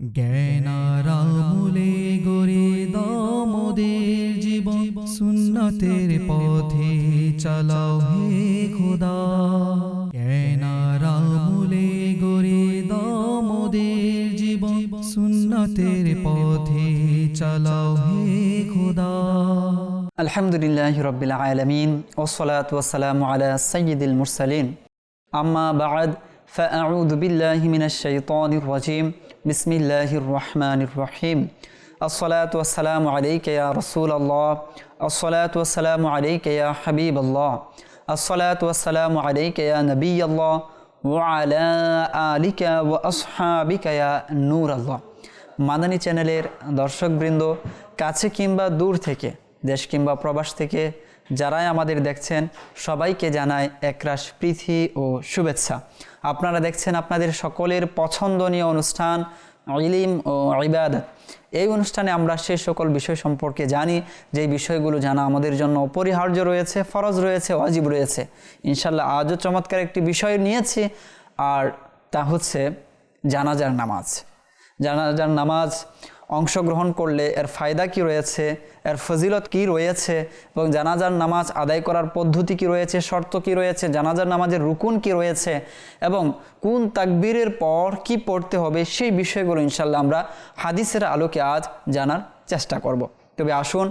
জ্ঞানারামুলে গড়ে দাও মোদের জীবন, সুন্নতের পথে চালাও হে খোদা। জ্ঞানারামুলে গড়ে দাও মোদের জীবন, সুন্নতের পথে চালাও হে খোদা। আলহামদুলিল্লাহি রাব্বিল আলামিন ওয়াসসালাতু ওয়াসসালামু আলা সাইয়্যিদিল মুরসালিন। আম্মা বা'দ, ফাআউযু বিল্লাহি মিনাশ শাইতানির রাজীম। বিসমিল্লাহির রহমানির রহিম। আসসালাতু ওয়াসসালামু আলাইকা ইয়া রাসূলাল্লাহ, আসসালাতু ওয়াসসালামু আলাইকা ইয়া হাবিবাল্লাহ, আসসালাতু ওয়াসসালামু আলাইকা ইয়া নবিয়াল্লাহ ওয়া আলা আলিকা ওয়া আসহাবিকা ইয়া নূরাল্লাহ। মাদানী চ্যানেলের দর্শকবৃন্দ, কাছে কিংবা দূর থেকে, দেশ কিংবা প্রবাস থেকে যারাই আমাদের দেখছেন, সবাইকে জানায় একরাশ প্রীতি ও শুভেচ্ছা। আপনারা দেখছেন আপনাদের সকলের পছন্দনীয় অনুষ্ঠান ইলম ও ইবাদত। এই অনুষ্ঠানে আমরা সে সকল বিষয় সম্পর্কে জানি যেই বিষয়গুলো জানা আমাদের জন্য অপরিহার্য রয়েছে, ফরজ রয়েছে, ওয়াজিব রয়েছে। ইনশাল্লাহ আজও চমৎকার একটি বিষয় নিয়েছি, আর তা হচ্ছে জানাজার নামাজ। জানাজার নামাজ অংশগ্রহণ করলে এর ফায়দা কি রয়েছে, এর ফজিলত কি রয়েছে, এবং জানাজার নামাজ আদায় করার পদ্ধতি কি রয়েছে, শর্ত কি রয়েছে, জানাজার নামাজের রুকুন কি রয়েছে, এবং কোন তাকবীরের পর কি পড়তে হবে, সেই বিষয়গুলো ইনশাল্লাহ আমরা হাদিসের আলোকে আজ জানার চেষ্টা করব। তবে আসুন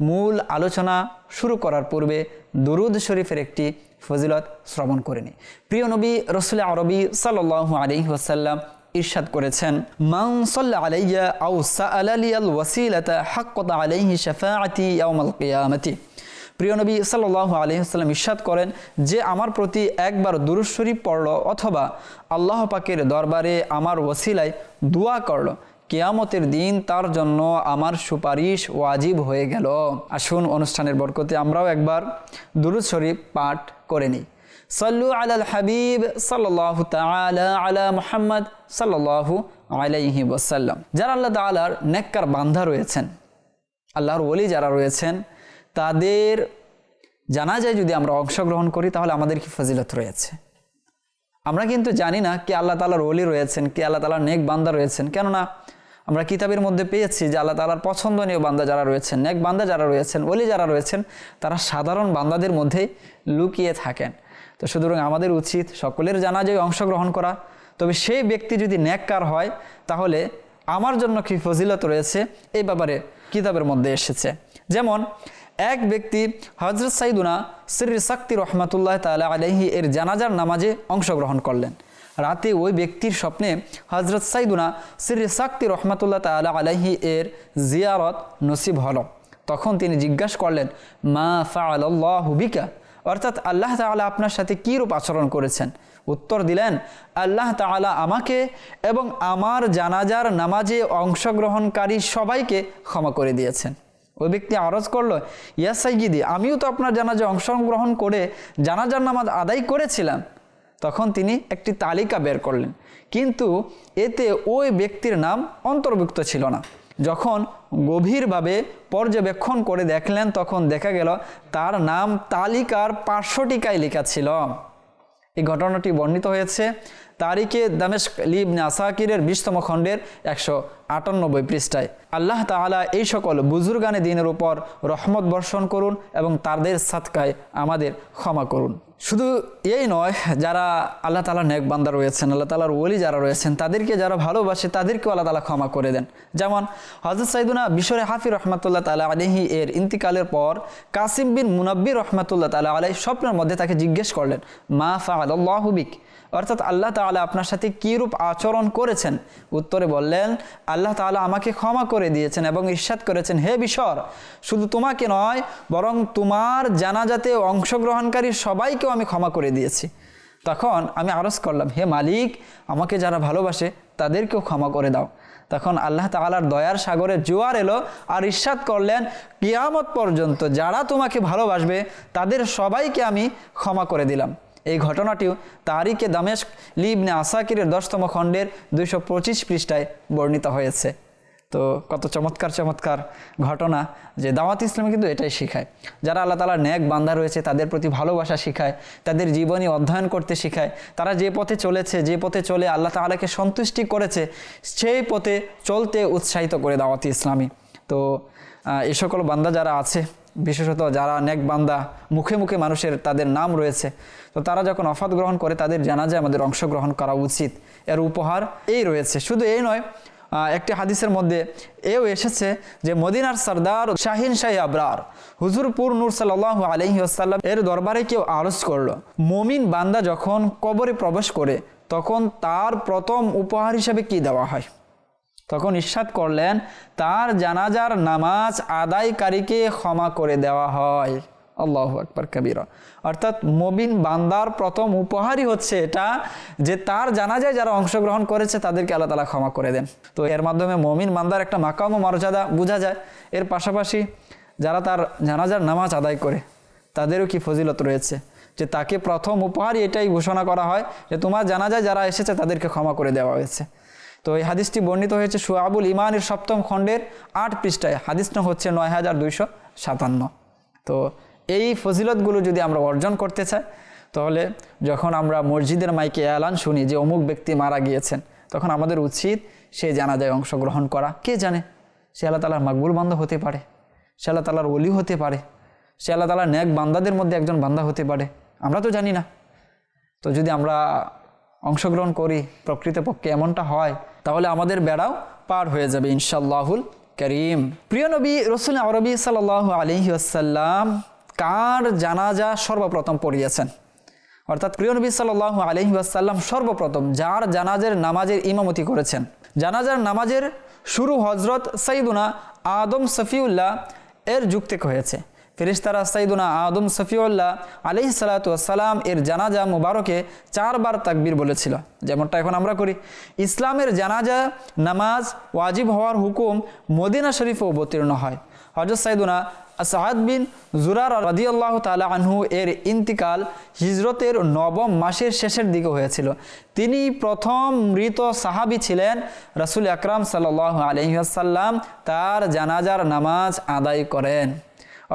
মূল আলোচনা শুরু করার পূর্বে দুরুদ শরীফের একটি ফজিলত শ্রবণ করে নিই। প্রিয় নবী রাসূল আরবি সাল্লাল্লাহু আলাইহি ওয়াসাল্লাম ইরশাদ করেছেন, মান সাল্লা আলাইয়া আও সাআলা লিয়াল ওয়াসিলাতা হাক্কাত আলাইহি শাফাআতি ইয়াউমাল কিয়ামাতি। প্রিয় নবী সাল্লাল্লাহু আলাইহি ওয়াসাল্লাম ইরশাদ করেন যে আমার প্রতি একবার দুরূদ শরীফ পড়ল অথবা আল্লাহ পাকের দরবারে আমার ওয়াসিলায় দোয়া করল, কিয়ামতের দিন তার জন্য আমার সুপারিশ ওয়াজিব হয়ে গেল। আসুন অনুষ্ঠানের বরকতে আমরাও একবার দুরূদ শরীফ পাঠ করে নিই। সাল্লু আলাল হাবিব সাল্লাল্লাহু তাআলা আলা মুহাম্মদ সাল্লাল্লাহু আলাইহি ওয়াসাল্লাম। যারা আল্লাহ তাআলার নেককার বান্দা রয়েছেন, আল্লাহর ওলি যারা রয়েছেন, তাদের জানাজায় যদি আমরা অংশগ্রহণ করি তাহলে আমাদের কি ফজিলত রয়েছে। আমরা কিন্তু জানি না কে আল্লাহ তাআলার ওলি রয়েছেন, কে আল্লাহ তাআলার নেক বান্দা রয়েছেন। কেননা আমরা কিতাবের মধ্যে পেয়েছি যে আল্লাহ তাআলার পছন্দনীয় বান্দা যারা রয়েছেন, নেক বান্দা যারা রয়েছেন, ওলি যারা রয়েছেন, তারা সাধারণ বান্দাদের মধ্যেই লুকিয়ে থাকেন। তো সুতরাং আমাদের উচিত সকলের জানাজায় অংশগ্রহণ করা। তবে সেই ব্যক্তি যদি নেককার হয় তাহলে আমার জন্য কি ফজিলত রয়েছে এই ব্যাপারে কিতাবের মধ্যে এসেছে। যেমন এক ব্যক্তি হযরত সাইয়্যিদুনা সিররি সাকতি রহমাতুল্লাহ তাআলা আলাইহি এর জানাজার নামাজে অংশগ্রহণ করলেন। রাতে ওই ব্যক্তির স্বপ্নে হযরত সাইয়্যিদুনা সিররি সাকতি রহমাতুল্লাহ তাআলা আলাইহি এর জিয়ারত নসিব হলো। তখন তিনি জিজ্ঞাসা করলেন, মা ফাআলাল্লাহু বিকা, অর্থাৎ আল্লাহ তাআলা আপনার সাথে কী রূপ আচরণ করেছেন। উত্তর দিলেন, আল্লাহ তাআলা আমাকে এবং আমার জানাজার নামাজে অংশগ্রহণকারী সবাইকে ক্ষমা করে দিয়েছেন। ওই ব্যক্তি আরজ করল, ইয়া সাইয়্যিদি, আমিও তো আপনার জানাজায় অংশগ্রহণ করে জানাজার নামাজ আদায় করেছিলাম। তখন তিনি একটি তালিকা বের করলেন, কিন্তু এতে ওই ব্যক্তির নাম অন্তর্ভুক্ত ছিল না। যখন গভীরভাবে পর্যবেক্ষণ করে দেখলেন তখন দেখা গেল তার নাম তালিকার 500 টিকায় লেখা ছিল। এই ঘটনাটি বর্ণিত হয়েছে তারিখে দামেস্ক ইবনে আসাকিরের 20তম খণ্ডের 198 পৃষ্ঠায়। আল্লাহ তাআলা এই সকল বুজুর্গানে দিনের উপর রহমত বর্ষণ করুন এবং তাদের সাদকায় আমাদের ক্ষমা করুন। শুধু এই নয়, যারা আল্লাহ তাআলার নেক বান্দা রয়েছেন, আল্লাহ তাআলার ওলি যারা রয়েছেন, তাদেরকে যারা ভালোবাসে তাদেরকেও আল্লাহ তাআলা ক্ষমা করে দেন। যেমন হযরত সাইয়্যিদুনা বিশরে হাফি রহমাতুল্লাহ তাআলা আলাইহি এর ইন্তিকালের পর কাসিম বিন মুনাব্বির রহমাতুল্লাহ তাআলা আলাইহি স্বপ্নের মধ্যে তাকে জিজ্ঞেস করলেন, মা ফাআলাল্লাহু বিক, অর্থাৎ আল্লাহ তাআলা আপনার সাথে কীরূপ আচরণ করেছেন। উত্তরে বললেন, আল্লাহ তাআলা আমাকে ক্ষমা করে দিয়েছেন এবং ইরশাদ করেছেন, হে বিশর, শুধু তোমাকে নয় বরং তোমার জানাজাতে অংশগ্রহণকারী সবাইকেও আমি ক্ষমা করে দিয়েছি। তখন আমি আরজ করলাম, হে মালিক, আমাকে যারা ভালোবাসে তাদেরকেও ক্ষমা করে দাও। তখন আল্লাহ তাআলার দয়ার সাগরে জোয়ার এলো আর ইরশাদ করলেন, কিয়ামত পর্যন্ত যারা তোমাকে ভালোবাসবে তাদের সবাইকে আমি ক্ষমা করে দিলাম। এই ঘটনাটিও তারিখে দামেস্ক ইবনে আসাকিরের 10তম খণ্ডের 225 পৃষ্ঠায় বর্ণিত হয়েছে। তো কত চমৎকার চমৎকার ঘটনা যে দাওয়াত ইসলামে কিন্তু এটাই শেখায়, যারা আল্লাহ তাআলার নেক বান্দা রয়েছে তাদের প্রতি ভালোবাসা শেখায়, তাদের জীবনী অধ্যয়ন করতে শেখায়, তারা যে পথে চলেছে, যে পথে চলে আল্লাহ তাআলাকে সন্তুষ্টি করেছে সেই পথে চলতে উৎসাহিত করে দাওয়াত ইসলামী। তো এই সকল বান্দা যারা আছে, বিশেষত যারা নেক বান্দা, মুখে মুখে মানুষের তাদের নাম রয়েছে, তো তারা যখন ওফাত গ্রহণ করে তাদের জানাজায় আমাদের অংশগ্রহণ করা উচিত। এর উপহার এই রয়েছে। শুধু এই নয়, একটি হাদিসের মধ্যে এও এসেছে যে মদিনার সরদার শাহিন শাহী আবরার হুজুর পুর নূর সাল্লাল্লাহু আলাইহি ওয়াসাল্লাম এর দরবারে কেউ আরজ করলো, মুমিন বান্দা যখন কবরে প্রবেশ করে তখন তার প্রথম উপহার হিসেবে কি দেওয়া হয়? তখন ইরশাদ করলেন, তার জানাজার নামাজ আদায়কারীকে ক্ষমা করে দেওয়া হয়। আল্লাহু আকবার কাবীরা। অর্থাৎ মুমিন বান্দার প্রথম উপহারই হচ্ছে এটা যে তার জানাজায় যারা অংশগ্রহণ করেছে তাদেরকে আল্লাহ তাআলা ক্ষমা করে দেন। তো এর মাধ্যমে মুমিন বান্দার একটা মাকাম ও মর্যাদা বোঝা যায়। এর পাশাপাশি যারা তার জানাজার নামাজ আদায় করে তাদেরও কি ফজিলত রয়েছে, যে তাকে প্রথম উপহারই এটাই ঘোষণা করা হয় যে তোমার জানাজায় যারা এসেছে তাদেরকে ক্ষমা করে দেওয়া হয়েছে। তো এই হাদিসটি বর্ণিত হয়েছে শুআবুল ঈমানের 7ম খণ্ডের 8 পৃষ্ঠায়, হাদিসটা হচ্ছে 9257। তো এই ফজিলতগুলো যদি আমরা অর্জন করতে চাই তাহলে যখন আমরা মসজিদের মাইকে এলান শুনি যে অমুক ব্যক্তি মারা গিয়েছেন, তখন আমাদের উচিত সে জানাজায় অংশগ্রহণ করা। কে জানে, সে আল্লাহ তাআলার মাকবুল বান্দা হতে পারে, সে আল্লাহ তাআলার ওলি হতে পারে, সে আল্লাহ তাআলার নেক বান্দাদের মধ্যে একজন বান্দা হতে পারে, আমরা তো জানি না। তো যদি আমরা অংশগ্রহণ করি, প্রকৃতপক্ষে এমনটা হয়, তাহলে আমাদের বেড়াও পার হয়ে যাবে ইনশাআল্লাহুল কারীম। প্রিয় নবী রাসূল আরবি সাল্লাল্লাহু আলাইহি ওয়াসাল্লাম কার জানাজা সর্বপ্রথম পড়িয়েছেন? অর্থাৎ প্রিয় নবী সাল্লাল্লাহু আলাইহি ওয়াসাল্লাম সর্বপ্রথম যার জানাজার নামাজের ইমামতি করেছেন, জানাজার নামাজের শুরু হযরত সাইয়্যিদুনা আদম সফিউল্লাহ এর যুগ থেকে হয়েছে। ফেরেশতারা সাইয়্যিদুনা আদম সফিউল্লাহ আলাইহিস সালাতু ওয়াস সালাম এর জানাজা মুবারকে 4 বার তাকবীর বলেছিল, যেমনটা এখন আমরা করি। ইসলামের জানাজা নামাজ ওয়াজিব হওয়ার হুকুম মদিনা শরীফে অবতীর্ণ হয়। হযরত সাইয়্যিদুনা আসাদ বিন জুরার রাদিয়াল্লাহু তাআলা আনহু এর ইন্তিকাল হিজরতের 9ম মাসের শেষের দিকে হয়েছিল। তিনি প্রথম মৃত সাহাবী ছিলেন। রাসূল আকরাম সাল্লাল্লাহু আলাইহি ওয়াসাল্লাম তার জানাজার নামাজ আদায় করেন।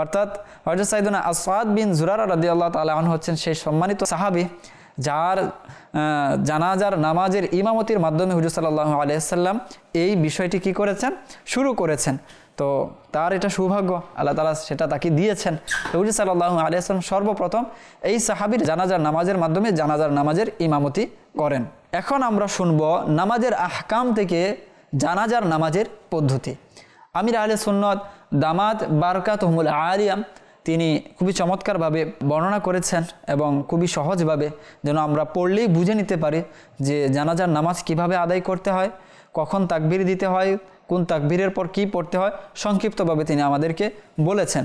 অর্থাৎ হযরত সাইয়্যিদুনা আসাদ বিন জুরার রাদিয়াল্লাহু তাআলা আনহু হচ্ছেন সেই সম্মানিত সাহাবী যার জানাজার নামাজের ইমামতির মাধ্যমে হুজুর সাল্লাল্লাহু আলাইহি ওয়াসাল্লাম এই বিষয়টি কি করেছেন, শুরু করেছেন। তো তার এটা সৌভাগ্য, আল্লাহ তাআলা সেটা তাকে দিয়েছেন। হুজুর সাল্লাল্লাহু আলাইহি ওয়াসাল্লাম সর্বপ্রথম এই সাহাবীর জানাজার নামাজের মাধ্যমে জানাজার নামাজের ইমামতি করেন। এখন আমরা শুনব নামাজের আহকাম থেকে জানাজার নামাজের পদ্ধতি। আমির আহলে সুন্নাত দামাত বারাকাতুহুল আলিয়া তিনি খুবই চমৎকারভাবে বর্ণনা করেছেন এবং খুবই সহজভাবে যেন আমরা পড়লেই বুঝে নিতে পারি যে জানাজার নামাজ কিভাবে আদায় করতে হয়, কখন তাকবীর দিতে হয়, কোন তাকবীরের পর কি পড়তে হয়, সংক্ষিপ্তভাবে তিনি আমাদেরকে বলেছেন।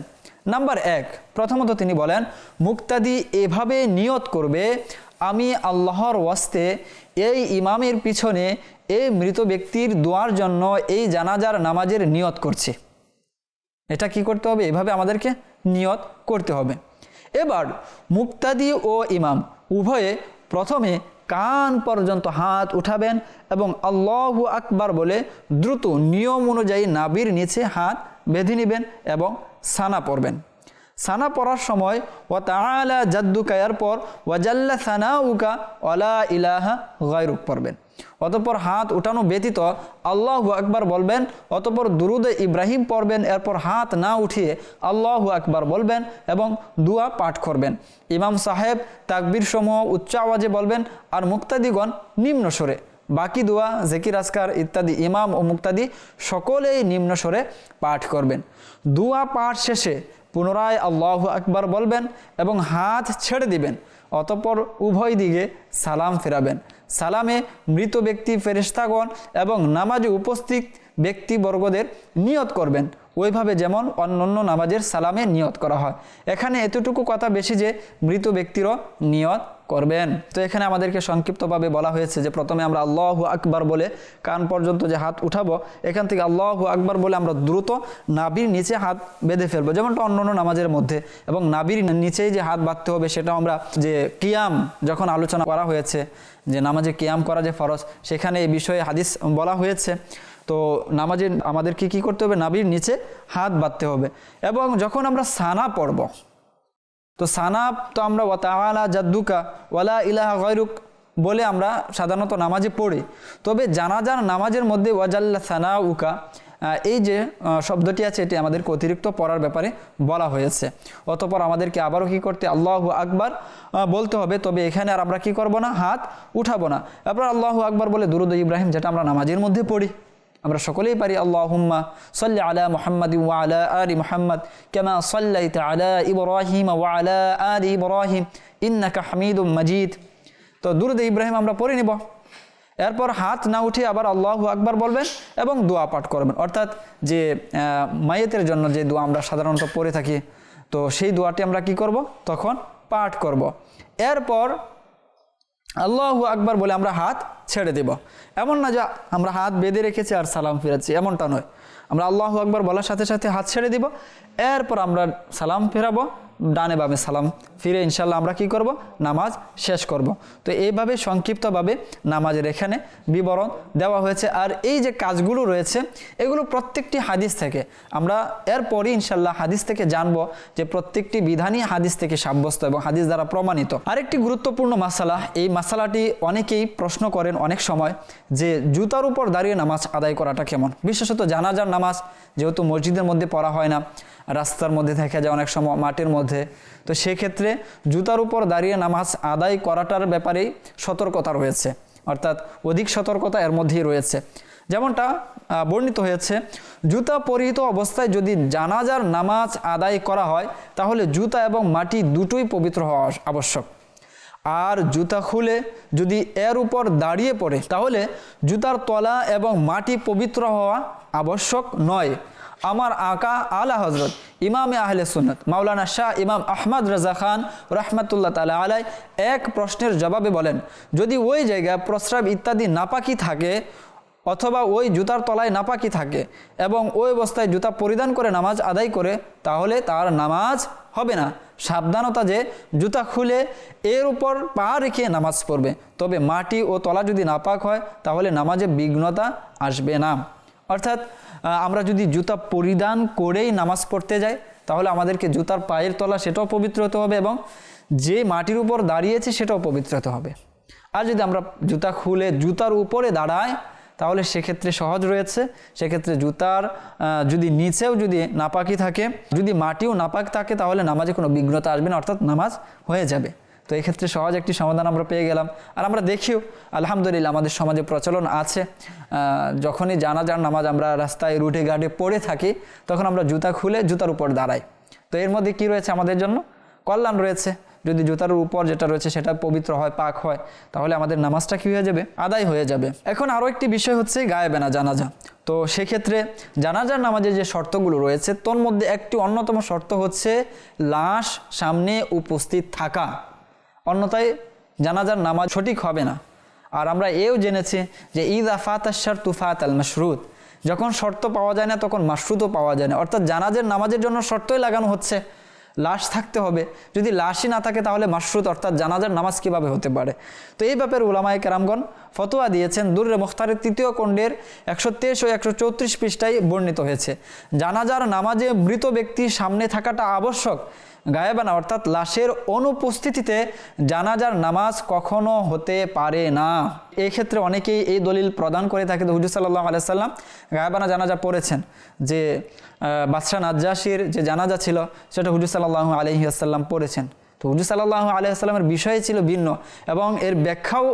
নাম্বার 1, প্রথমত তিনি বলেন মুক্তাদি এভাবে নিয়ত করবে, আমি আল্লাহর ওয়াস্তে এই ইমামের পিছনে এই মৃত ব্যক্তির দোয়ার জন্য এই জানাজার নামাজের নিয়ত করছি। এটা কি করতে হবে? এভাবে আমাদেরকে নিয়ত করতে হবে। এবার মুক্তাদি ও ইমাম উভয়ে প্রথমে কান পর্যন্ত হাত উঠাবেন এবং আল্লাহু আকবার বলে দ্রুত নিয়ম অনুযায়ী নাভির নিচে হাত বেঁধে নেবেন এবং সানা পড়বেন। সানা পড়ার সময় ওয়া তাআলা জাদ্দুকা এর পর ওয়াজাল্লা সানাউকা ওয়ালা ইলাহা গায়রুক পড়বেন। অতঃপর হাত উঠানো ব্যতীত আল্লাহু আকবার বলবেন, অতঃপর দুরুদে ইব্রাহিম পড়বেন, এরপর হাত না উঠিয়ে আল্লাহু আকবার বলবেন এবং দোয়া পাঠ করবেন। ইমাম সাহেব তাকবীর সমূহ উচ্চ আওয়াজে বলবেন আর মুক্তাদিগণ নিম্ন স্বরে। বাকি দোয়া জিকির আজকার ইত্যাদি ইমাম ও মুক্তাদি সকলেই নিম্ন স্বরে পাঠ করবেন। দোয়া পাঠ শেষে পুনরায় আল্লাহু আকবার বলবেন এবং হাত ছেড়ে দিবেন। অতঃপর উভয় দিকে সালাম ফেরাবেন। সালামে মৃত ব্যক্তি, ফেরেশতাগণ এবং নামাজে উপস্থিত ব্যক্তিবর্গদের নিয়ত করবেন ওইভাবে যেমন অন্যান্য নামাজের সালামে নিয়ত করা হয়। এখানে এতটুকু কথা বেশি যে মৃত ব্যক্তিরও নিয়ত করবেন। তো এখানে আমাদেরকে সংক্ষিপ্তভাবে বলা হয়েছে যে প্রথমে আমরা আল্লাহু আকবার বলে কান পর্যন্ত যে হাত উঠাবো, এখান থেকে আল্লাহু আকবার বলে আমরা দ্রুত নাভির নিচে হাত বেঁধে ফেলবো, যেমনটা অন্যান্য নামাজের মধ্যে। এবং নাভির নিচেই যে হাত বাঁধতে হবে সেটাও আমরা যে কিয়াম যখন আলোচনা করা হয়েছে যে নামাজে কিয়াম করা যে ফরজ, সেখানে এই বিষয়ে হাদিস বলা হয়েছে। তো নামাজে আমাদেরকে কি করতে হবে, নাভির নিচে হাত বাঁধতে হবে। এবং যখন আমরা সানা পড়ব, তো সানা তো আমরা ওয়া তাআলা জাদ্দুকা ওয়ালা ইলাহা গায়রুক বলে আমরা সাধারণত নামাজে পড়ি। তবে জানাজার নামাজের মধ্যে ওয়াজাল্লা সানাউকা এই যে শব্দটি আছে এটি আমাদেরকে অতিরিক্ত পড়ার ব্যাপারে বলা হয়েছে। অতঃপর আমাদেরকে আবারও কী করতে, আল্লাহু আকবার বলতে হবে। তবে এখানে আর আমরা কি করব না, হাত উঠাবো না। এরপর আল্লাহু আকবার বলে দুরূদ ইব্রাহিম, যেটা আমরা নামাজের মধ্যে পড়ি, আমরা সকলেই পারি। আল্লাহুম্মা সাল্লি আলা মুহাম্মাদ ওয়া আলা আলি মুহাম্মাদ কামা সাল্লাইতা আলা ইব্রাহিম ওয়া আলা আলি ইব্রাহিম ইন্নাকা হামিদুম মাজিদ। তো দুরূদ ইব্রাহিম আমরা পড়ে নিব। এরপর হাত না উঠে আবার আল্লাহু আকবার বলবেন এবং দোয়া পাঠ করবেন। অর্থাৎ যে মাইয়েতের জন্য যে দোয়া আমরা সাধারণত পড়ে থাকি, তো সেই দোয়াটি আমরা কি করব, তখন পাঠ করব। এরপর আল্লাহু আকবার বলে আমরা হাত ছেড়ে দেব। এমন না যে আমরা হাত বেঁধে রেখেছি আর সালাম ফিরাচ্ছি, এমনটা নয়। আমরা আল্লাহু আকবার বলার সাথে সাথে হাত ছেড়ে দিব। এরপর আমরা সালাম ফেরাবো, ডানে বামে সালাম ফিরে ইনশাল্লাহ আমরা কি করব, নামাজ শেষ করব। তো এইভাবে সংক্ষিপ্তভাবে নামাজের এখানে বিবরণ দেওয়া হয়েছে। আর এই যে কাজগুলো রয়েছে এগুলো প্রত্যেকটি হাদিস থেকে, আমরা এরপরই ইনশাল্লাহ হাদিস থেকে জানবো যে প্রত্যেকটি বিধানই হাদিস থেকে সাব্যস্ত এবং হাদিস দ্বারা প্রমাণিত। আরেকটি গুরুত্বপূর্ণ মাসালা, এই মাসালাটি অনেকেই প্রশ্ন করেন অনেক সময় যে জুতার উপর দাঁড়িয়ে নামাজ আদায় করাটা কেমন। বিশেষত জানাজার নামাজ যেহেতু মসজিদের মধ্যে পড়া হয় না, রাস্তার মধ্যে দেখা যায় অনেক সময় মাঠের মধ্যে, তো সেক্ষেত্রে জুতার উপর দাঁড়িয়ে নামাজ আদায় করাটার ব্যাপারেই সতর্কতা রয়েছে, অর্থাৎ অধিক সতর্কতা এর মধ্যেই রয়েছে। যেমনটা বর্ণিত হয়েছে, জুতা পরিহিত অবস্থায় যদি জানাজার নামাজ আদায় করা হয় তাহলে জুতা এবং মাটি দুটোই পবিত্র হওয়া আবশ্যক। আর জুতা খুলে যদি এর উপর দাঁড়িয়ে পড়ে তাহলে জুতার তলা এবং মাটি পবিত্র হওয়া আবশ্যক নয়। আমার আকা আলা হজরত ইমামে আহলে সুন্নাত মাওলানা শাহ ইমাম আহমদ রাজা খান রহমতুল্লাহ তাআলা আলাই এক প্রশ্নের জবাবে বলেন, যদি ওই জায়গায় প্রস্রাব ইত্যাদি নাপাকি থাকে অথবা ওই জুতার তলায় নাপাকি থাকে এবং ওই অবস্থায় জুতা পরিধান করে নামাজ আদায় করে তাহলে তার নামাজ হবে না। সাবধানতা যে জুতা খুলে এর উপর পা রেখে নামাজ পড়বে, তবে মাটি ও তলা যদি নাপাক হয় তাহলে নামাজে বিঘ্নতা আসবে না। অর্থাৎ আমরা যদি জুতা পরিধান করেই নামাজ পড়তে যাই তাহলে আমাদেরকে জুতার পায়ের তলা সেটাও পবিত্র হতে হবে এবং যে মাটির উপর দাঁড়িয়েছে সেটাও পবিত্র হতে হবে। আর যদি আমরা জুতা খুলে জুতার উপরে দাঁড়াই তাহলে সেক্ষেত্রে সহজ রয়েছে, সেক্ষেত্রে জুতার যদি নিচেও যদি নাপাকি থাকে, যদি মাটিও নাপাক থাকে তাহলে নামাজে কোনো বিঘ্নতা আসবে না, অর্থাৎ নামাজ হয়ে যাবে। তো এই ক্ষেত্রে সহজ একটি সমাধান আমরা পেয়ে গেলাম। আর আমরা দেখিও আলহামদুলিল্লাহ আমাদের সমাজে প্রচলন আছে, যখনই জানাজার নামাজ আমরা রাস্তায় রুটে ঘাটে পড়ে থাকি তখন আমরা জুতা খুলে জুতার উপর দাঁড়াই। তো এর মধ্যে কি রয়েছে, আমাদের জন্য কল্যাণ রয়েছে। যদি জুতার উপর যেটা রয়েছে সেটা পবিত্র হয়, পাক হয়, তাহলে আমাদের নামাজটা কি হয়ে যাবে, আদায় হয়ে যাবে। এখন আরও একটি বিষয় হচ্ছে গায়েবে না জানাজা। তো সেক্ষেত্রে জানাজার নামাজের যে শর্তগুলো রয়েছে তোর মধ্যে একটি অন্যতম শর্ত হচ্ছে লাশ সামনে উপস্থিত থাকা, অন্যথায় জানাজার নামাজ সঠিক হবে না। আর আমরা এও জেনেছি যে ইযা ফাতা শারতু ফাতাল মাশরুত, যখন শর্ত পাওয়া যায় না তখন মাশরুতও পাওয়া যায় না। অর্থাৎ জানাজার নামাজের জন্য শর্তই লাগানো হচ্ছে, লাশ থাকতে হবে। যদি লাশই না থাকে তাহলে মাশরুত অর্থাৎ জানাজার নামাজ কিভাবে হতে পারে। তো এই ব্যাপারে উলামায়ে কেরামগণ ফতোয়া দিয়েছেন। দুররে মুখতারের 3য় খণ্ডের 123 ও 134 পৃষ্ঠায় বর্ণিত হয়েছে, জানাজার নামাজে মৃত ব্যক্তির সামনে থাকাটা আবশ্যক। গায়েবানা অর্থাৎ লাশের অনুপস্থিতিতে জানাজার নামাজ কখনো হতে পারে না। এই ক্ষেত্রে অনেকেই এই দলিল প্রদান করে থাকে। তো হুজুর সাল্লাল্লাহু আলাইহি সাল্লাম গায়েবানা জানাজা পড়েছেন, যে বাদশাহ নাজ্জাশীর যে জানাজা ছিল সেটা হুজুর সাল্লাল্লাহু আলাইহি ওয়াসাল্লাম পড়েছেন। তো হুজুর সাল্লাল্লাহু আলাইহি ওয়াসাল্লামের বিষয় ছিল ভিন্ন এবং এর ব্যাখ্যাও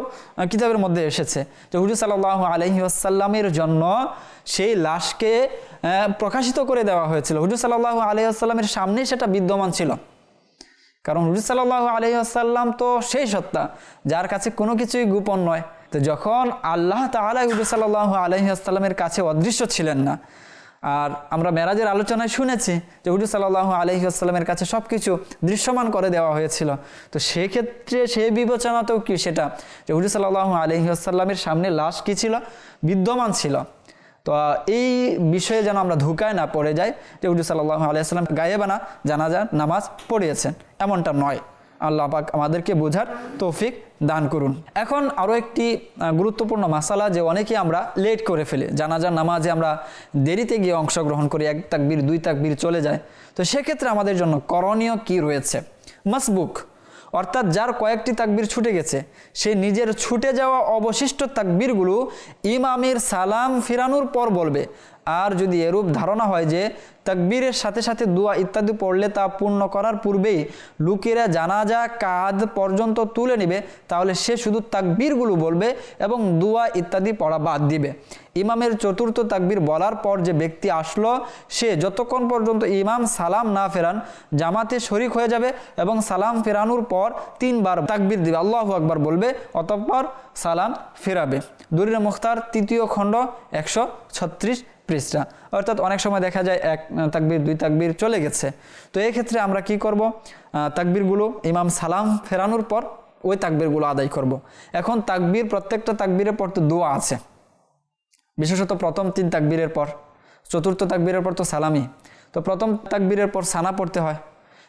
কিতাবের মধ্যে এসেছে যে হুজুর সাল্লাল্লাহু আলাইহি ওয়াসাল্লামের জন্য সেই লাশকে প্রকাশিত করে দেওয়া হয়েছিল। হুজুর সাল্লাল্লাহু আলাইহি ওয়াসাল্লামের সামনেই সেটা বিদ্যমান ছিল, কারণ হুজুর সাল্লাল্লাহু আলাইহি ওয়াসাল্লাম তো সেই সত্তা যার কাছে কোনো কিছুই গোপন নয়। তো যখন আল্লাহ তাআলা হুজুর সাল্লাল্লাহু আলাইহি ওয়াসাল্লামের কাছে অদৃশ্য ছিলেন না, আর আমরা মেরাজের আলোচনায় শুনেছি যে হুজুর সাল্লাল্লাহু আলাইহি ওয়াসাল্লামের কাছে সব কিছু দৃশ্যমান করে দেওয়া হয়েছিল। তো সেক্ষেত্রে সেই বিবেচনাতেও কি সেটা যে হুজুর সাল্লাল্লাহু আলাইহি ওয়াসাল্লামের সামনে লাশ কি ছিল, বিদ্যমান ছিল। তো এই বিষয়ে যেন আমরা ধোঁকায় না পড়ে যাই যে হুজুর সাল্লাল্লাহু আলাইহি ওয়াসাল্লাম গায়েবানা জানাজার নামাজ পড়িয়েছেন, এমনটা নয়। আল্লাহ পাক আমাদেরকে বোঝার তৌফিক দান করুন। এখন আরও একটি গুরুত্বপূর্ণ মাসালা, যে অনেকে আমরা লেট করে ফেলি, জানাজার নামাজে আমরা দেরিতে গিয়ে অংশগ্রহণ করি, 1 তাকবীর 2 তাকবীর চলে যায়। তো সেক্ষেত্রে আমাদের জন্য করণীয় কি রয়েছে? মাসবুক, অর্থাৎ যার কয়েকটি তাকবীর ছুটে গেছে, সে নিজের ছুটে যাওয়া অবশিষ্ট তাকবীরগুলো ইমামের সালাম ফিরানোর পর বলবে। আর যদি এরূপ ধারণা হয় যে তাকবীরের সাথে সাথে দোয়া ইত্যাদি পড়লে তা পূর্ণ করার পূর্বেই লোকেরা জানাজা কাঁধ পর্যন্ত তুলে নেবে, তাহলে সে শুধু তাকবীরগুলো বলবে এবং দোয়া ইত্যাদি পড়া বাদ দিবে। ইমামের চতুর্থ তাকবীর বলার পর যে ব্যক্তি আসলো, সে যতক্ষণ পর্যন্ত ইমাম সালাম না ফেরান জামাতে শরিক হয়ে যাবে এবং সালাম ফেরানোর পর 3 বার তাকবীর দিবে, আল্লাহু আকবার বলবে, অতঃপর সালাম ফেরাবে। দুরুদ মুখতার 3য় খণ্ড 136 পৃষ্ঠা। অর্থাৎ অনেক সময় দেখা যায় 1 তাকবীর 2 তাকবীর চলে গেছে, তো এই ক্ষেত্রে আমরা কি করব? তাকবীরগুলো ইমাম সালাম ফেরানোর পর ওই তাকবীরগুলো আদায় করব। এখন তাকবীর, প্রত্যেকটা তাকবীরের পর তো দোয়া আছে, বিশেষত প্রথম 3 তাকবীরের পর, চতুর্থ তাকবীরের পর তো সালামি, তো প্রথম তাকবীরের পর সানা পড়তে হয়,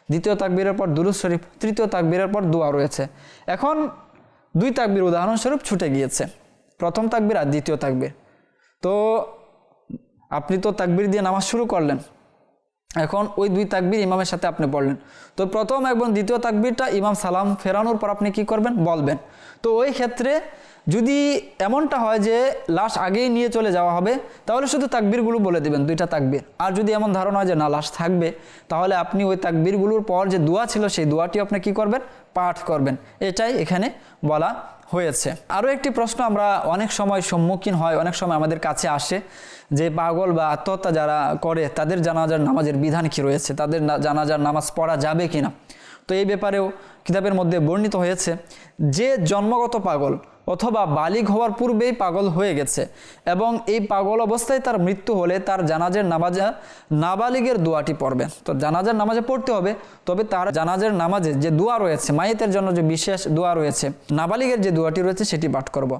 দ্বিতীয় তাকবীরের পর দুরূদ শরীফ, তৃতীয় তাকবীরের পর দোয়া রয়েছে। এখন 2 তাকবীর উদাহরণস্বরূপ ছুটে গিয়েছে, প্রথম তাকবীর আর দ্বিতীয় তাকবীর। তো আপনি তো তাকবীর দিয়ে নামাজ শুরু করলেন, এখন ওই 2 তাকবীর ইমামের সাথে আপনি পড়লেন, তো প্রথম এবং দ্বিতীয় তাকবীরটা ইমাম সালাম ফেরানোর পর আপনি কি করবেন? বলবেন। তো ওই ক্ষেত্রে যদি এমনটা হয় যে লাশ আগেই নিয়ে চলে যাওয়া হবে, তাহলে শুধু তাকবীরগুলো বলে দিবেন, 2টা তাকবীর। আর যদি এমন ধারণা হয় যে না, লাশ থাকবে, তাহলে আপনি ওই তাকবীরগুলোর পর যে দোয়া ছিল সেই দোয়াটি আপনি কি করবেন? পাঠ করবেন। এটাই এখানে বলা হয়েছে। আরও একটি প্রশ্ন আমরা অনেক সময় সম্মুখীন হয়, অনেক সময় আমাদের কাছে আসে, যে পাগল বা আত্মহত্যা যারা করে তাদের জানাজার নামাজের বিধান কি রয়েছে, তাদের জানাজার নামাজ পড়া যাবে কিনা। তো এই ব্যাপারেও কিতাবের মধ্যে বর্ণিত হয়েছে যে জন্মগত পাগল অথবা বালিগ হওয়ার পূর্বেই পাগল হয়ে গেছে এবং এই পাগল অবস্থায় তার মৃত্যু হলে তার জানাজার নামাজে নাবালিগের দোয়াটি পড়বেন। তো জানাজার নামাজে পড়তে হবে, তবে তার জানাজার নামাজে যে দোয়া রয়েছে, মাইয়েতের জন্য যে বিশেষ দোয়া রয়েছে, নাবালিগের যে দোয়াটি রয়েছে সেটি পাঠ করব।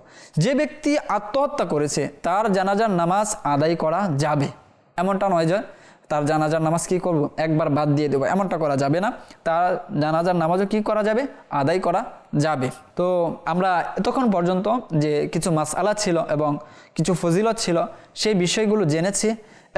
যে ব্যক্তি আত্মহত্যা করেছে তার জানাজার নামাজ আদায় করা যাবে, এমনটা নয় যে তার জানাজার নামাজ কি করব? একবার বাদ দিয়ে দেবো, এমনটা করা যাবে না। তার জানাজার নামাজও কি করা যাবে? আদায় করা যাবে। তো আমরা এতক্ষণ পর্যন্ত যে কিছু মাসআলা ছিল এবং কিছু ফজিলত ছিল সেই বিষয়গুলো জেনেছি।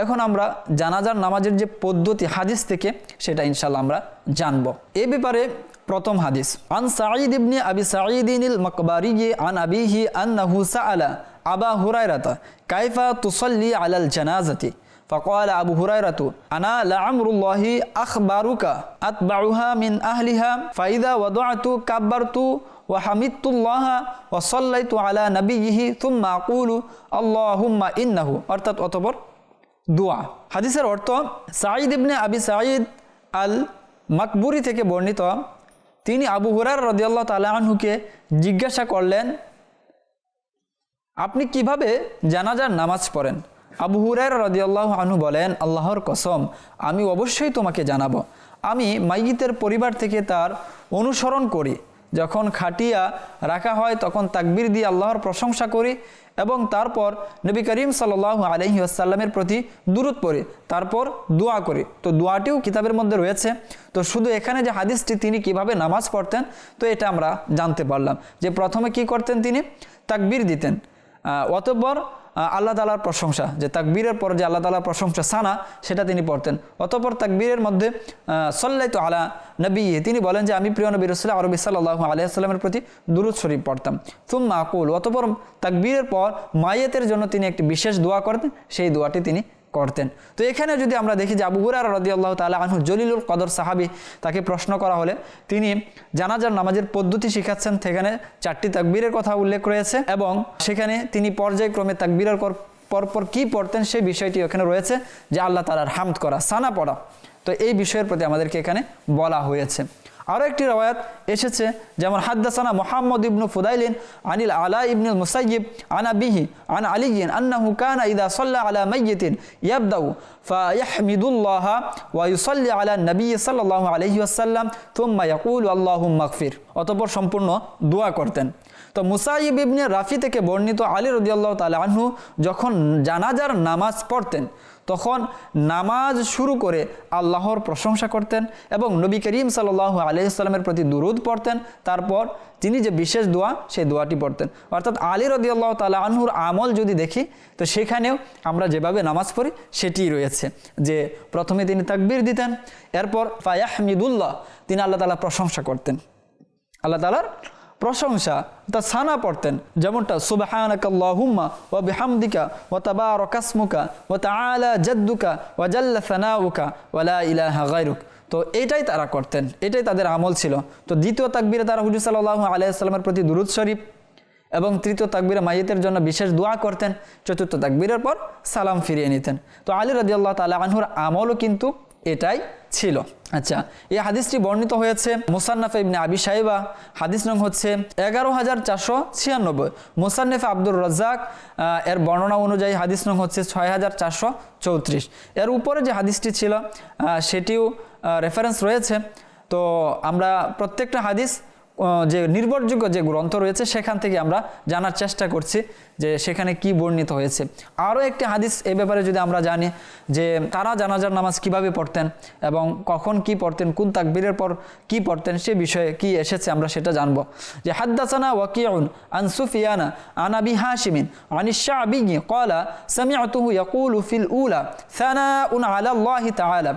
এখন আমরা জানাজার নামাজের যে পদ্ধতি হাদিস থেকে সেটা ইনশাআল্লাহ আমরা জানব। এই ব্যাপারে প্রথম হাদিস, আন সাঈদ ইবনে আবি সাঈদিনিল মাকবারি আন আবিহি আন্নাহু সাআলা আবা হুরায়রাতা কাইফা তুসাল্লি আলাল জানাজাতি فقال أبو هريرة أنا لعمر الله أخبارك أتبعها من أهلها فإذا وضعت كبرت وحمدت الله وصليت على نبيه ثم أقول اللهم إنه অর্থাৎ অতঃপর দোয়া। হাদিসের অর্থ, সাঈদ ইবনে আবি সাঈদ আল মাকবুরি থেকে বর্ণিত, তিনি আবু হুরায়রা রাদিয়াল্লাহু তাআলা আনহুকে জিজ্ঞাসা করলেন, আপনি কিভাবে জানাজার নামাজ পড়েন? আবু হুরায়রা রাদিয়াল্লাহু আনহু বলেন, আল্লাহর কসম, আমি অবশ্যই তোমাকে জানাবো। আমি মাইয়িতের পরিবার থেকে তার অনুসরণ করি। যখন খাটিয়া রাখা হয় তখন তাকবীর দিয়ে আল্লাহর প্রশংসা করি এবং তারপর নবী করিম সাল্লাল্লাহু আলাইহি ওয়াসাল্লামের প্রতি দুরূদ পড়ি, তারপর দোয়া করি। তো দোয়াটিও কিতাবের মধ্যে রয়েছে। তো শুধু এখানে যে হাদিসটি তিনি কিভাবে নামাজ পড়তেন, তো এটা আমরা জানতে পারলাম যে প্রথমে কি করতেন, তিনি তাকবীর দিতেন, অতঃপর আল্লাহ তাআলার প্রশংসা, যে তাকবীরের পর যে আল্লাহ তাআলার প্রশংসা সানা, সেটা তিনি পড়তেন। অতঃপর তাকবীরের মধ্যে সাল্লাতু আলা নবী, তিনি বলেন যে আমি প্রিয় নবী রাসূল আরবি সাল্লাল্লাহু আলাইহি ওয়াসাল্লামের প্রতি দুরূদ শরীফ পড়তাম। সুম্মা আকুল, অতঃপর তাকবীরের পর মাইয়েতের জন্য তিনি একটি বিশেষ দোয়া করতেন, সেই দোয়াটি তিনি করতেন। তো এখানে যদি আমরা দেখি যে আবু হুরায়রা রাদিয়াল্লাহু তাআলা আনহু জলিলুল কদর সাহাবী, তাকে প্রশ্ন করা হলে তিনি জানাজার নামাজের পদ্ধতি শিখাচ্ছেন। সেখানে 4টি তাকবীরের কথা উল্লেখ রয়েছে এবং সেখানে তিনি পর্যায়ক্রমে তাকবীরের পরপর কি পড়তেন সেই বিষয়টি এখানে রয়েছে, যে আল্লাহ তাআলার হামদ করা, সানা পড়া। তো এই বিষয়ের প্রতি আমাদেরকে এখানে বলা হয়েছে। আরও একটি রওয়ায়াত এসেছে, যেমন হাদ্দাসানা মুহাম্মদ ইবনু ফুদাইলিন আনিল আলা ইবনুল মুসাইয়িব আন আবিহি আন আলিয়্যিন আন্নাহু কানা ইযা সাল্লা আলা মাইয়িতিন ইয়াবদাউ ফায়াহমিদুল্লাহ ওয়া ইউসাল্লি আলা নবী সাল্লাল্লাহু আলাইহি ওয়াসাল্লাম থুম্মা ইয়াকুলু আল্লাহুম্মা গফির, অতঃপর সম্পূর্ণ দোয়া করতেন। তো মুসাইব ইবনে রাফি থেকে বর্ণিত আলী রাদিয়াল্লাহু তাআলা আনহু যখন জানাজার নামাজ পড়তেন তখন নামাজ শুরু করে আল্লাহর প্রশংসা করতেন এবং নবী করিম সাল্লাল্লাহু আলাইহি ওয়াসাল্লামের প্রতি দুরূদ পড়তেন। তারপর তিনি যে বিশেষ দোয়া সেই দোয়াটি পড়তেন। অর্থাৎ আলী রাদিয়াল্লাহু তাআলা আনহুর আমল যদি দেখি তো সেখানেও আমরা যেভাবে নামাজ পড়ি সেটিই রয়েছে, যে প্রথমে তিনি তাকবীর দিতেন, এরপর ফায়াহমিদুল্লাহ তিনি আল্লাহ তাআলা প্রশংসা করতেন, আল্লাহ তাআলার প্রশংসা তা সানা পড়তেন, যেমনটা সুবহানাকাল্লাহুম্মা ওয়া বিহামদিকা ওয়া তাবারাকাসমুকা ওয়া তাআলা জাদ্দুকা ওয়া জাল্লা সানাউকা ওয়া লা ইলাহা গায়রুক। তো এটাই তারা করতেন, এটাই তাদের আমল ছিল। তো দ্বিতীয় তাকবীরে তারা হুজুর সাল্লাল্লাহু আলাইহি ওয়াসাল্লামের প্রতি দুরূদ শরীফ এবং তৃতীয় তাকবীরে মাইয়িতের জন্য বিশেষ দোয়া করতেন, চতুর্থ তাকবীরের পর সালাম ফিরিয়ে নিতেন। তো আলী রাদিয়াল্লাহু তাআলা আনহুর আমলও কিন্তু এটাই ছিল। আচ্ছা, এই হাদিসটি বর্ণিত হয়েছে মুসান্নাফে ইবনে আবি শাইবা, হাদিস নং হচ্ছে 11,496, মুসান্নাফে আব্দুর রাজ্জাক এর বর্ণনা অনুযায়ী হাদিস নং হচ্ছে 6,434। এর উপরে যে হাদিসটি ছিল সেটিও রেফারেন্স রয়েছে। তো আমরা প্রত্যেকটা হাদিস যে নির্ভরযোগ্য যে গ্রন্থ রয়েছে সেখান থেকে আমরা জানার চেষ্টা করছি যে সেখানে কি বর্ণিত হয়েছে। আরও একটি হাদিস এই ব্যাপারে যদি আমরা জানি যে তারা জানাজার নামাজ কিভাবে পড়তেন এবং কখন কি পড়তেন, কোন তাকবীরের পর কি পড়তেন, সে বিষয়ে কি এসেছে আমরা সেটা জানবো। যে হাদ্দাসানা ওয়াকিউন আন সুফিয়ানা আন আবি হাশিমিন আনিশ শা'বি ক্বালা সামি'তুহু ইয়াকুলু ফিল উলা সানাউন আলা আল্লাহি তাআলা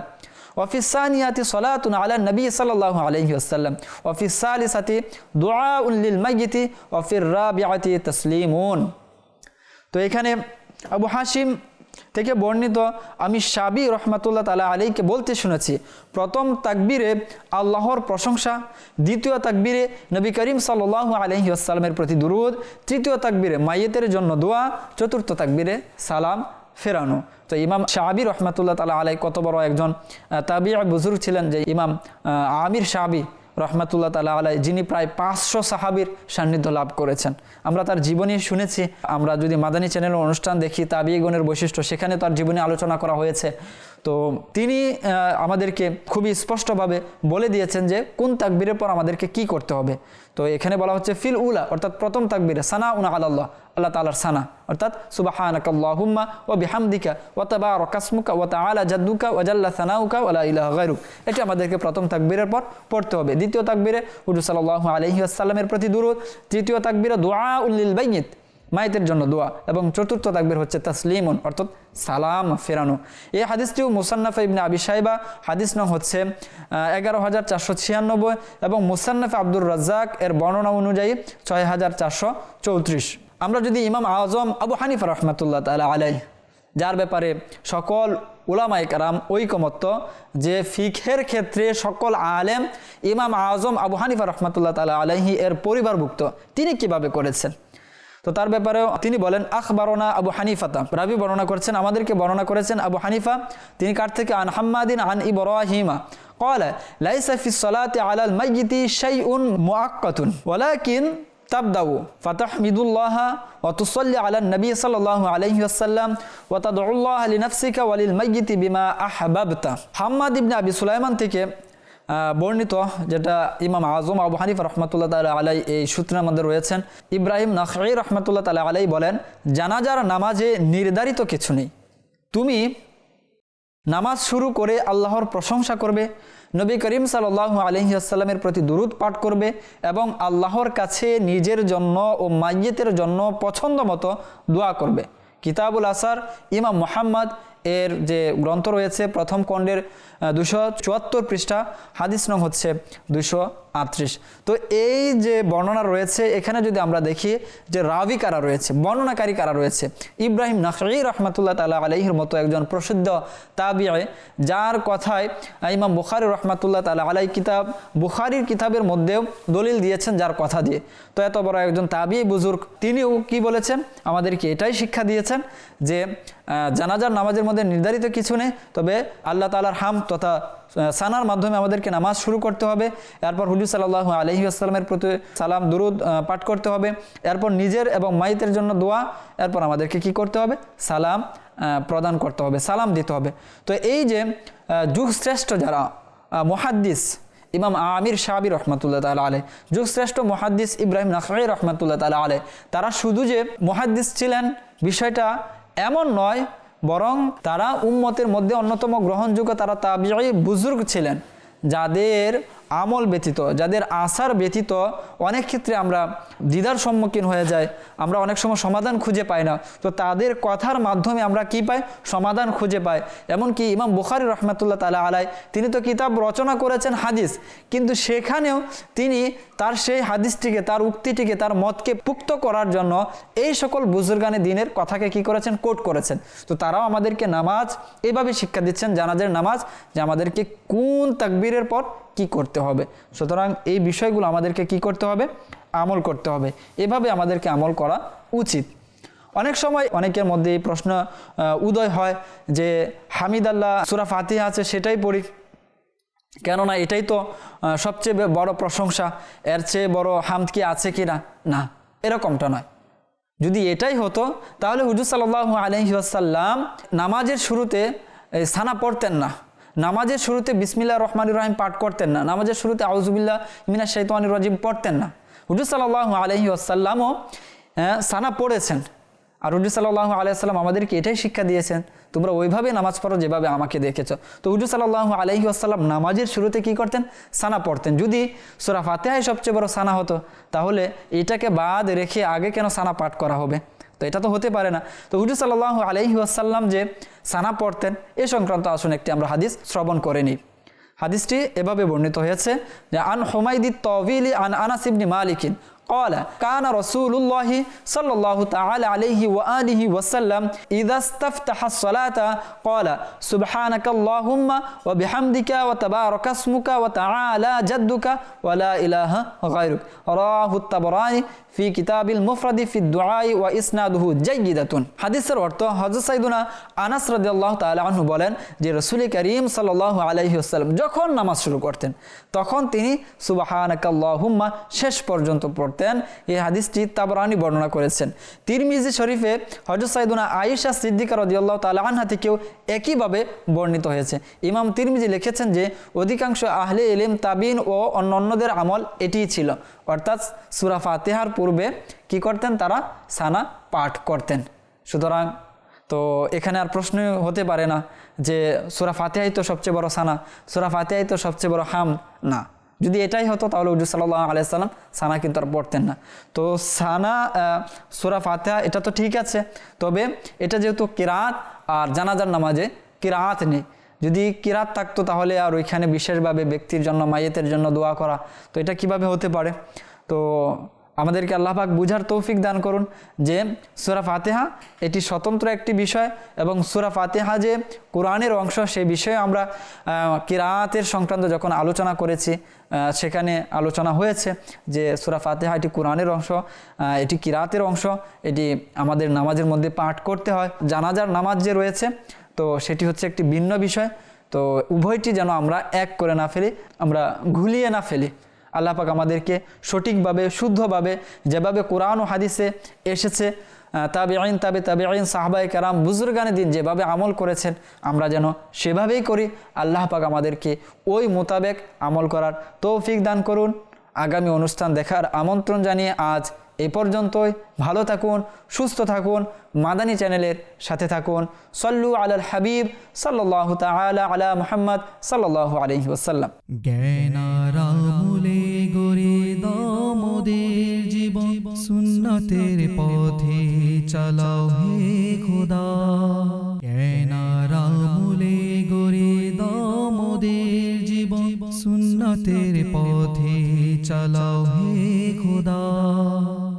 وفي الثانية صلاة على النبي صلى الله عليه وسلم وفي الثالثة دعاء للميت وفي الرابعة تسليمون। তো এখানে আবু হাশিম থেকে বর্ণিত আমি শাবি রহমাতুল্লাহ তাআলা আলাইহিকে বলতে শুনেছি, প্রথম তাকবীরে আল্লাহর প্রশংসা, দ্বিতীয় তাকবীরে নবী করিম সাল্লাল্লাহু আলাইহি ওয়াসাল্লামের প্রতি দুরূদ, তৃতীয় তাকবীরে মাইয়িতের জন্য দোয়া, চতুর্থ তাকবীরে সালাম ফেরানো। তো ইমাম শাবি রহমাতুল্লাহ তাআলা আলাইহি কত বড় একজন তাবিঈ বুজুর্গ ছিলেন, যে ইমাম আমির শাবি রহমাতুল্লাহ তাআলা আলাইহি, যিনি প্রায় 500 সাহাবীর সান্নিধ্য লাভ করেছেন। আমরা তার জীবনী শুনেছি, আমরা যদি মাদানী চ্যানেলের অনুষ্ঠান দেখি তাবিঈগণের বৈশিষ্ট্য, সেখানে তার জীবনী আলোচনা করা হয়েছে। তো তিনি আমাদেরকে খুবই স্পষ্টভাবে বলে দিয়েছেন যে কোন তাকবীরের পর আমাদেরকে কি করতে হবে। তো এখানে বলা হচ্ছে ফিল উলা, অর্থাৎ প্রথম তাকবীরে সানাউন আলাল্লাহ, আল্লাহ তাআলার সানা, অর্থাৎ সুবহানাকাল্লাহুম্মা ওয়া বিহামদিকা ওয়া তাবারাকাসমুকা ওয়া তাআলা জাদ্দুকা ওয়া জাল্লা সানাউকা ওয়া লা ইলাহা গায়রুক, এটা আমাদেরকে প্রথম তাকবীরের পর পড়তে হবে। দ্বিতীয় তাকবীরে হুজুর সাল্লাল্লাহু আলাইহি ওয়াসাল্লামের প্রতি দুরূদ, তৃতীয় তাকবীরে দুআউল লিল মাইয়িত, মাইতের জন্য দোয়া, এবং চতুর্থ তাকবীর হচ্ছে তাসলিমুন, অর্থাৎ সালাম ফেরানো। এই হাদিসটিও মুসান্নাফে ইবনে আবি শাইবা, হাদিস নং হচ্ছে 11,496 এবং মুসান্নাফে আব্দুর রাজ্জাক এর বর্ণনা অনুযায়ী 6,434। আমরা যদি ইমাম আজম আবু হানিফা রহমাতুল্লাহ তাআলা আলাইহি, যার ব্যাপারে সকল উলামায়ে কেরাম ঐকমত্য যে ফিকহের ক্ষেত্রে সকল আলেম ইমাম আজম আবু হানিফা রহমাতুল্লাহ তাআলা আলাইহি এর পরিবারভুক্ত, তিনি কিভাবে করেছেন, তো তার ব্যাপারেও তিনি বলেন আখবারনা আবু হানিফাতা, রাবি বর্ণনা করেছেন, আমাদেরকে বর্ণনা করেছেন আবু হানিফা। তিনি কার থেকে? আন হাম্মাদিন আন ইব্রাহিমা ক্বালা লাইসা ফিস সালাতি আলাল মাইয়িতি শাইউন মুআক্কাতুন ওয়ালাকিন তাবদাউ ফাতাহমিদুল্লাহ ওয়া তুসাল্লি আলান নবী সাল্লাল্লাহু আলাইহি ওয়াসাল্লাম ওয়া তাদউল্লাহ লিনাফসিকা ওয়া লিল মাইয়িতি বিমা আহবাবতা। হাম্মাদ ইবনে আবি সুলাইমান থেকে বর্ণিত, যেটা ইমাম আজম আবু হানিফা রহমাতুল্লাহ তাআলা আলাইহি এই সূত্রের মধ্যে রয়েছেন। ইব্রাহিম নাখঈ রহমাতুল্লাহ তাআলা আলাইহি বলেন, জানাজার নামাজে নির্ধারিত কিছু নেই, তুমি নামাজ শুরু করে আল্লাহর প্রশংসা করবে, নবী করিম সাল্লাল্লাহু আলাইহি ওয়াসাল্লামের প্রতি দুরূদ পাঠ করবে এবং আল্লাহর কাছে নিজের জন্য ও মাইয়িতের জন্য পছন্দ মতো দোয়া করবে। কিতাবুল আসার ইমাম মুহাম্মদ এর যে গ্রন্থ রয়েছে প্রথম খণ্ডের 274 পৃষ্ঠা, হাদিস নং হচ্ছে 238। তো এই যে বর্ণনা রয়েছে এখানে যদি আমরা দেখি যে রাবি কারা রয়েছে, বর্ণনাকারী কারা রয়েছে, ইব্রাহিম নাখঈ রহমাতুল্লাহ তাআলা আলাইহির মতো একজন প্রসিদ্ধ তাবিঈ, যার কথায় ইমাম বুখারী রহমাতুল্লাহ তাআলা আলাইহি কিতাব বুখারীর কিতাবের মধ্যেও দলিল দিয়েছেন যার কথা দিয়ে। তো এত বড় একজন তাবিঈ বুজুর্গ, তিনিও কি বলেছেন, আমাদেরকে এটাই শিক্ষা দিয়েছেন যে জানাজার নামাজের মধ্যে নির্ধারিত কিছু নেই, তবে আল্লাহ তাআলার হামদ তথা সানার মাধ্যমে আমাদেরকে নামাজ শুরু করতে হবে। এরপর হুজুর সাল্লাল্লাহু আলাইহি ওয়াসাল্লামের প্রতি সালাম দুরূদ পাঠ করতে হবে, এরপর নিজের এবং মাইতের জন্য দোয়া, এরপর আমাদেরকে কি করতে হবে, সালাম প্রদান করতে হবে, সালাম দিতে হবে। তো এই যে যুগশ্রেষ্ঠ যারা মুহাদ্দিস ইমাম আমির শাবি রহমতুল্লাহ তাআলা আলাইহি, যুগশ্রেষ্ঠ মুহাদ্দিস ইব্রাহিম নাখাই রহমতুল্লাহ তাআলা আলাইহি, তারা শুধু যে মুহাদ্দিস ছিলেন বিষয়টা এমন নয়, বরং তারা উম্মতের মধ্যে অন্যতম গ্রহণযোগ্য তারা তাবিঈ বুজুর্গ ছিলেন, যাদের আমল ব্যতীত, যাদের আসার ব্যতীত অনেক ক্ষেত্রে আমরা দ্বিধার সম্মুখীন হয়ে যাই, আমরা অনেক সময় সমাধান খুঁজে পাই না। তো তাদের কথার মাধ্যমে আমরা কি পাই? সমাধান খুঁজে পাই। এমনকি ইমাম বুখারী রহমতুল্লাহ তাআলা আলাইহি, তিনি তো কিতাব রচনা করেছেন হাদিস, কিন্তু সেখানেও তিনি তার সেই হাদিসটিকে, তার উক্তিটিকে, তার মতকে পুক্ত করার জন্য এই সকল বুজুর্গানে দ্বীনের কথাকে কি করেছেন? কোট করেছেন। তো তারাও আমাদেরকে নামাজ এইভাবে শিক্ষা দিচ্ছেন, জানাজার নামাজ, যে আমাদেরকে কোন তাকবীরের পর কি করতে হবে। সুতরাং এই বিষয়গুলো আমাদেরকে কি করতে হবে? আমল করতে হবে। এভাবে আমাদেরকে আমল করা উচিত। অনেক সময় অনেকের মধ্যে এই প্রশ্ন উদয় হয় যে হামিদ আল্লাহ সূরা ফাতিহা আছে সেটাই পড়ি, কেননা এটাই তো সবচেয়ে বড় প্রশংসা, এর চেয়ে বড় হামদ কি আছে কি না? না, এরকমটা নয়। যদি এটাই হতো তাহলে হুজুর সাল্লাল্লাহু আলাইহি ওয়াসাল্লাম নামাজের শুরুতে সানা পড়তেন না, নামাজের শুরুতে বিসমিল্লাহির রহমানির রহিম পাঠ করতেন না, নামাজের শুরুতে আউযুবিল্লাহি মিনাশ শাইতানির রাজিম পড়তেন না। হুজুর সাল্লাল্লাহু আলাইহি ওয়াসাল্লামও সানা পড়েছেন, আর হুজুর সাল্লাল্লাহু আলাইহি ওয়াসাল্লাম আমাদেরকে এটাই শিক্ষা দিয়েছেন, তোমরা ওইভাবে নামাজ পড়ো যেভাবে আমাকে দেখেছো। তো হুজুর সাল্লাল্লাহু আলাইহি ওয়াসাল্লাম নামাজের শুরুতে কি করতেন? সানা পড়তেন। যদি সূরা ফাতিহাই সবচেয়ে বড় সানা হতো, তাহলে এটাকে বাদ রেখে আগে কেন সানা পাঠ করা হবে? তো এটা তো হতে পারে না। তো হুজুর সাল্লাল্লাহু আলাইহি ওয়াসাল্লাম যে সানা পড়তেন এ সংক্রান্ত আসুন একটি আমরা হাদিস শ্রবণ করে নিই। হাদিসটি এভাবে বর্ণিত হয়েছে যে আন হুমাইদিত তাওয়িলি আন আনাস ইবনে মালিকিন قال كان رسول الله صلى الله تعالى عليه وآله وسلم إذا استفتح الصلاة قال سبحانك اللهم وبحمدك وتبارك اسمك وتعالى جدك ولا إله غيرك رواه الطبراني في كتاب المفرد في الدعاء وإسناده جيدة। হাদিসের অর্থ হযরত সাইয়েদুনা আনাস রাদিয়াল্লাহু তাআলা আনহু বলেন যে রাসূল করিম সাল্লাল্লাহু আলাইহি ওয়াসাল্লাম যখন নামাজ শুরু করতেন তখন তিনি সুবহানাকাল্লাহুম্মা শেষ পর্যন্ত পড়তেন। এই হাদিসটি তাবরানী বর্ণনা করেছেন। তিরমিজি শরীফে হযরত সাইয়েদুনা আয়েশা সিদ্দিকা রাদিয়াল্লাহু তাআলা আনহা থেকেও একইভাবে বর্ণিত হয়েছে। ইমাম তিরমিজি লিখেছেন যে অধিকাংশ আহলে ইলম, তাবিন ও অন্যান্যদের আমল এটিই ছিল, অর্থাৎ সূরা ফাতিহার পূর্বে কি করতেন? তারা সানা পাঠ করতেন। সুতরাং তো এখানে আর প্রশ্ন হতে পারে না যে সূরা ফাতিহাই তো সবচেয়ে বড় সানা, সূরা ফাতিহাই তো সবচেয়ে বড় হামদ। না, যদি এটাই হতো তাহলে হুজুর সাল্লাল্লাহু আলাইহি সাল্লাম সানা কিন্তু আর পড়তেন না। তো সানা সূরা ফাতিহা এটা তো ঠিক আছে, তবে এটা যেহেতু কিরাত আর জানাজার নামাজে কিরাত নেই, যদি কিরাত থাকতো তাহলে আর ওইখানে বিশেষভাবে ব্যক্তির জন্য, মাইয়েতের জন্য দোয়া করা, তো এটা কিভাবে হতে পারে? তো আমাদেরকে আল্লাহ পাক বুঝার তৌফিক দান করুন যে সূরা ফাতিহা এটি স্বতন্ত্র একটি বিষয়, এবং সূরা ফাতিহা যে কোরআনের অংশ সেই বিষয়ে আমরা কিরাতের সংক্রান্ত যখন আলোচনা করেছি সেখানে আলোচনা হয়েছে যে সূরা ফাতিহা এটি কোরআনের অংশ, এটি কিরাতের অংশ, এটি আমাদের নামাজের মধ্যে পাঠ করতে হয়। জানাজার নামাজ যে রয়েছে তো সেটি হচ্ছে একটি ভিন্ন বিষয়। তো উভয়টি যেন আমরা এক করে না ফেলি, আমরা ঘুলিয়ে না ফেলি। আল্লাহ পাক আমাদেরকে সঠিকভাবে, শুদ্ধভাবে, যেভাবে কোরআন ও হাদিসে এসেছে, তাবেঈন, তাবেঈন, সাহাবায়ে কেরাম, বুজুর্গানে দিন যেভাবে আমল করেছেন আমরা যেন সেভাবেই করি। আল্লাহ পাক আমাদেরকে ওই মোতাবেক আমল করার তৌফিক দান করুন। আগামী অনুষ্ঠান দেখার আমন্ত্রণ জানিয়ে আজ এই পর্যন্তই। ভালো থাকুন, সুস্থ থাকুন, মাদানী চ্যানেলের সাথে থাকুন। সল্লু আলাল হাবিব সাল্লাল্লাহু তাআলা আলা মুহাম্মদ সাল্লাল্লাহু আলাইহি ওয়াসাল্লাম। জ্ঞানারামুলে গড়ে দাও মোদের জীবন, সুন্নতের পথে চালাও হে খোদা।